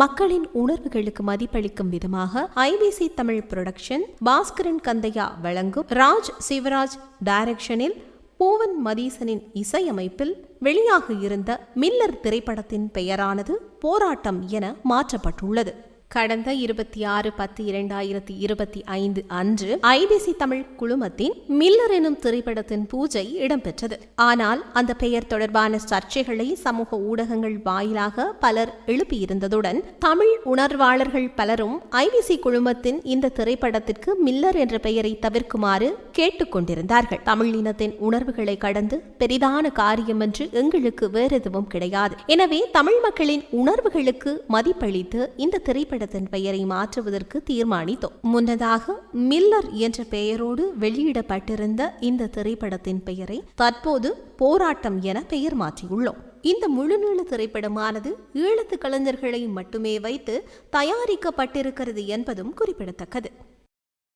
மக்களின் உணர்வுகளுக்கு மதிப்பளிக்கும் விதமாக ஐபிசி தமிழ் புரொடக்ஷன் பாஸ்கரன் கந்தையா வழங்கும் ராஜ் சிவராஜ் டைரக்ஷனில் பூவன் மதீசனின் இசையமைப்பில் வெளியாக இருந்த மில்லர் திரைப்படத்தின் பெயரானது போராட்டம் என மாற்றப்பட்டுள்ளது. கடந்த 26/10/2025 அன்று ஐபிசி தமிழ் குழுமத்தின் மில்லர் எனும் திரைப்படத்தின் பூஜை இடம்பெற்றது. ஆனால் அந்த பெயர் தொடர்பான சர்ச்சைகளை சமூக ஊடகங்கள் வாயிலாக பலர் எழுப்பியிருந்ததுடன் தமிழ் உணர்வாளர்கள் பலரும் ஐபிசி குழுமத்தின் இந்த திரைப்படத்திற்கு மில்லர் என்ற பெயரை தவிர்க்குமாறு கேட்டுக்கொண்டிருந்தார்கள். தமிழ் இனத்தின் உணர்வுகளை கடந்து பெரிதான காரியம் என்று எங்களுக்கு வேறெதுவும் கிடையாது. எனவே தமிழ் மக்களின் உணர்வுகளுக்கு மதிப்பளித்து இந்த திரைப்பட பெயரை மாற்றுவதற்கு தீர்மானித்தோம். முன்னதாக மில்லர் என்ற பெயரோடு வெளியிடப்பட்டிருந்த இந்த திரைப்படத்தின் பெயரை தற்போது போராட்டம் என பெயர் மாற்றியுள்ளோம். இந்த முழுநீள திரைப்படமானது ஈழத்து கலைஞர்களை மட்டுமே வைத்து தயாரிக்கப்பட்டிருக்கிறது என்பதும் குறிப்பிடத்தக்கது.